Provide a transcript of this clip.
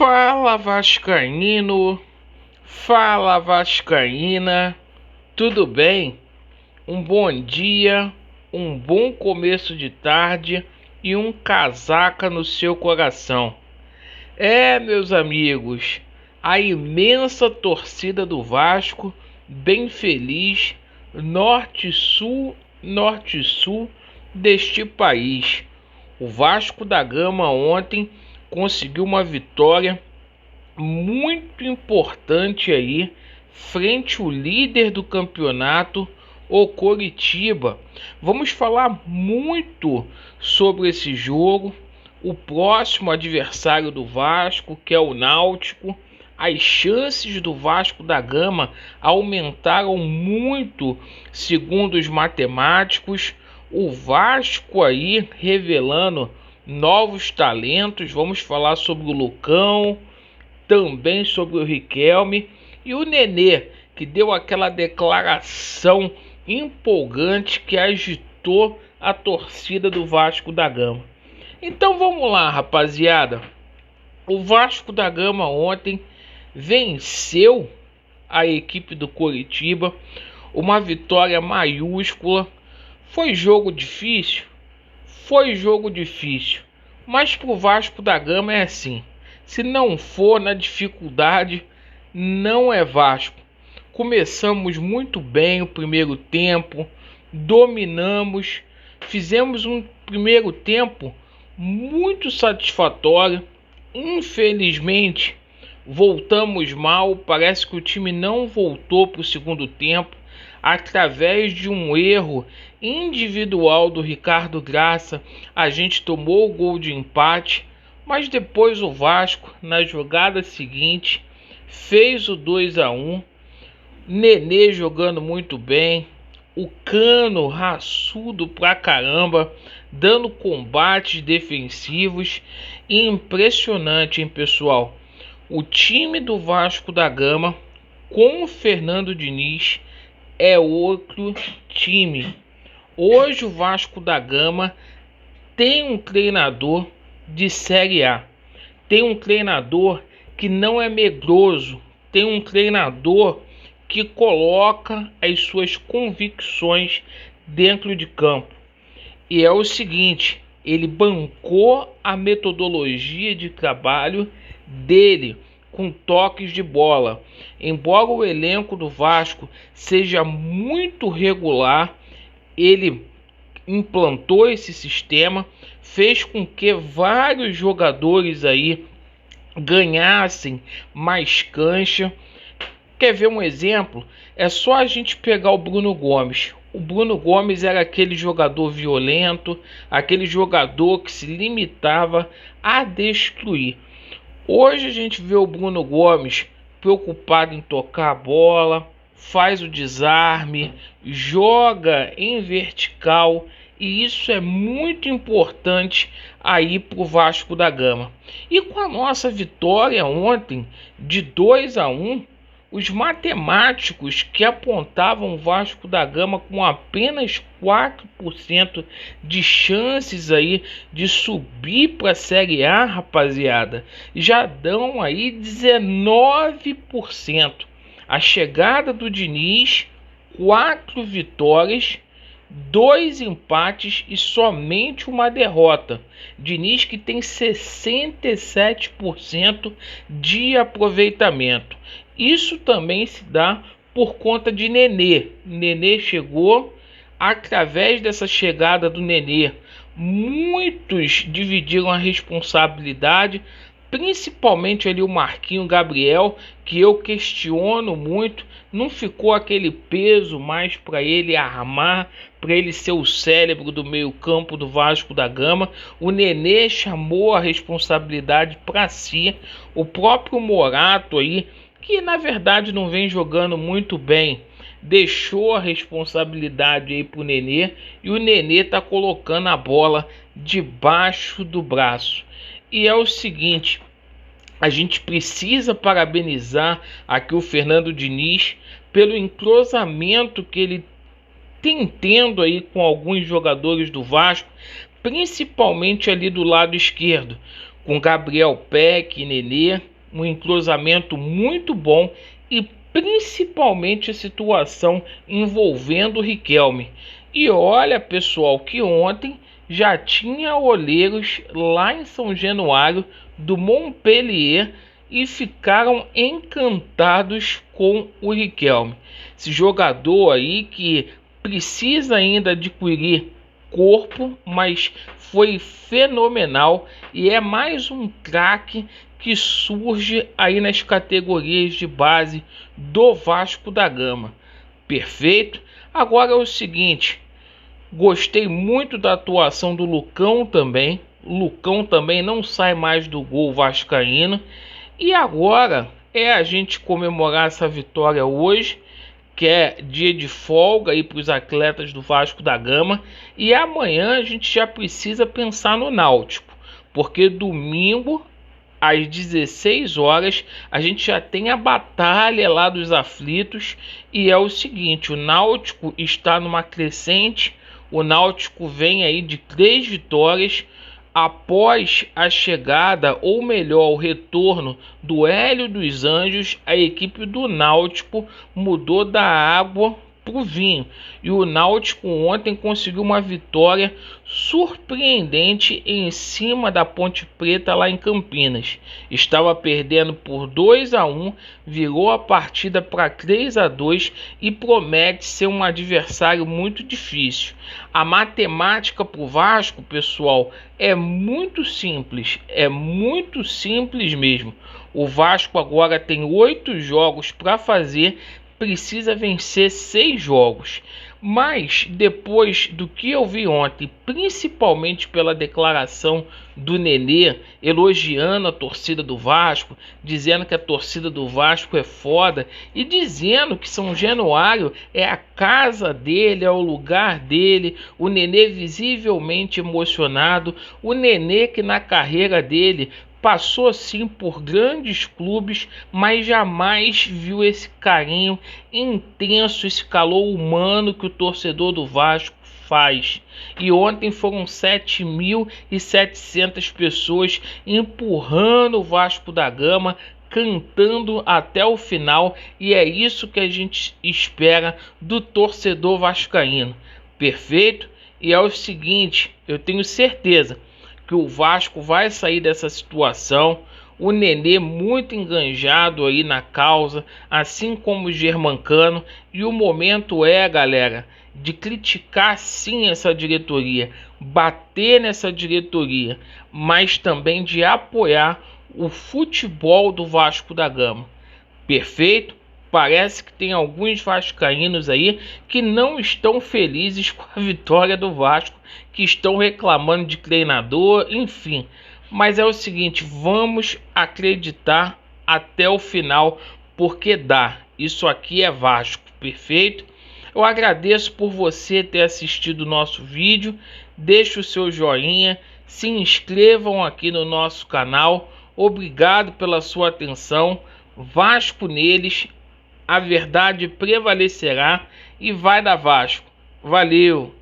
Fala Vascaíno, fala Vascaína, tudo bem? Um bom dia, um bom começo de tarde e um casaca no seu coração. Meus amigos, a imensa torcida do Vasco, bem feliz, norte-sul deste país. O Vasco da Gama ontem conseguiu uma vitória muito importante aí frente ao líder do campeonato, o Coritiba. Vamos falar muito sobre esse jogo, o próximo adversário do Vasco, que é o Náutico. As chances do Vasco da Gama aumentaram muito, segundo os matemáticos. O Vasco aí revelando novos talentos. Vamos falar sobre o Lucão, também sobre o Riquelme e o Nenê, que deu aquela declaração empolgante que agitou a torcida do Vasco da Gama. Então vamos lá, rapaziada. O Vasco da Gama ontem venceu a equipe do Coritiba, uma vitória maiúscula. Foi jogo difícil? Foi jogo difícil, mas pro Vasco da Gama é assim. Se não for na dificuldade, não é Vasco. Começamos muito bem o primeiro tempo, dominamos, fizemos um primeiro tempo muito satisfatório. Infelizmente, voltamos mal, parece que o time não voltou para o segundo tempo, através de um erro individual do Ricardo Graça. A gente tomou o gol de empate, mas depois o Vasco, na jogada seguinte, fez o 2-1. Nenê jogando muito bem, o Cano raçudo pra caramba, dando combates defensivos. Impressionante, hein, pessoal? O time do Vasco da Gama com o Fernando Diniz é outro time. Hoje o Vasco da Gama tem um treinador de Série A. Tem um treinador que não é medroso. Tem um treinador que coloca as suas convicções dentro de campo. E é o seguinte, ele bancou a metodologia de trabalho dele com toques de bola. Embora o elenco do Vasco seja muito regular, ele implantou esse sistema, fez com que vários jogadores aí ganhassem mais cancha. Quer ver um exemplo? É só a gente pegar o Bruno Gomes. O Bruno Gomes era aquele jogador violento, aquele jogador que se limitava a destruir. Hoje a gente vê o Bruno Gomes preocupado em tocar a bola, faz o desarme, joga em vertical, e isso é muito importante aí para o Vasco da Gama. E com a nossa vitória ontem de 2-1, os matemáticos que apontavam o Vasco da Gama com apenas 4% de chances aí de subir para a Série A, rapaziada, já dão aí 19%. A chegada do Diniz, 4 vitórias, 2 empates e somente uma derrota. Diniz que tem 67% de aproveitamento. Isso também se dá por conta de Nenê. Nenê chegou, através dessa chegada do Nenê, muitos dividiram a responsabilidade, principalmente ali o Marquinhos Gabriel, que eu questiono muito. Não ficou aquele peso mais para ele armar, para ele ser o cérebro do meio-campo do Vasco da Gama. O Nenê chamou a responsabilidade para si. O próprio Morato aí, que na verdade não vem jogando muito bem, deixou a responsabilidade aí pro Nenê, e o Nenê tá colocando a bola debaixo do braço. E é o seguinte, a gente precisa parabenizar aqui o Fernando Diniz pelo entrosamento que ele tem tendo aí com alguns jogadores do Vasco, principalmente ali do lado esquerdo. com Gabriel Peck e Nenê, um entrosamento muito bom e principalmente a situação envolvendo o Riquelme. E olha, pessoal, que ontem já tinha olheiros lá em São Januário do Montpellier e ficaram encantados com o Riquelme. Esse jogador aí que precisa ainda adquirir corpo, mas foi fenomenal e é mais um craque que surge aí nas categorias de base do Vasco da Gama. Perfeito? Agora é o seguinte, gostei muito da atuação do Lucão também. O Lucão também não sai mais do gol vascaíno. E agora é a gente comemorar essa vitória hoje, que é dia de folga aí para os atletas do Vasco da Gama. E amanhã a gente já precisa pensar no Náutico, porque domingo às 16 horas a gente já tem a batalha lá dos aflitos. E é o seguinte, o Náutico está numa crescente. O Náutico vem aí de 3 vitórias após a chegada, ou melhor, o retorno do Hélio dos Anjos. A equipe do Náutico mudou da água para o vinho. E o Náutico ontem conseguiu uma vitória surpreendente em cima da Ponte Preta lá em Campinas. Estava perdendo por 2-1, virou a partida para 3-2 e promete ser um adversário muito difícil. A matemática para o Vasco, pessoal, é muito simples mesmo. O Vasco agora tem 8 jogos para fazer, precisa vencer 6 jogos. Mas depois do que eu vi ontem, principalmente pela declaração do Nenê, elogiando a torcida do Vasco, dizendo que a torcida do Vasco é foda e dizendo que São Januário é a casa dele, é o lugar dele, o Nenê visivelmente emocionado, o Nenê que na carreira dele passou sim por grandes clubes, mas jamais viu esse carinho intenso, esse calor humano que o torcedor do Vasco faz. E ontem foram 7.700 pessoas empurrando o Vasco da Gama, cantando até o final, e é isso que a gente espera do torcedor vascaíno. Perfeito? E é o seguinte, eu tenho certeza que o Vasco vai sair dessa situação. O Nenê muito enganjado aí na causa, assim como o Germancano. E o momento é, galera, de criticar sim essa diretoria, bater nessa diretoria, mas também de apoiar o futebol do Vasco da Gama. Perfeito? Parece que tem alguns vascaínos aí que não estão felizes com a vitória do Vasco, que estão reclamando de treinador, enfim. Mas é o seguinte, vamos acreditar até o final, porque dá. Isso aqui é Vasco, perfeito? Eu agradeço por você ter assistido o nosso vídeo. Deixe o seu joinha, se inscrevam aqui no nosso canal. Obrigado pela sua atenção. Vasco neles, a verdade prevalecerá e vai dar Vasco. Valeu!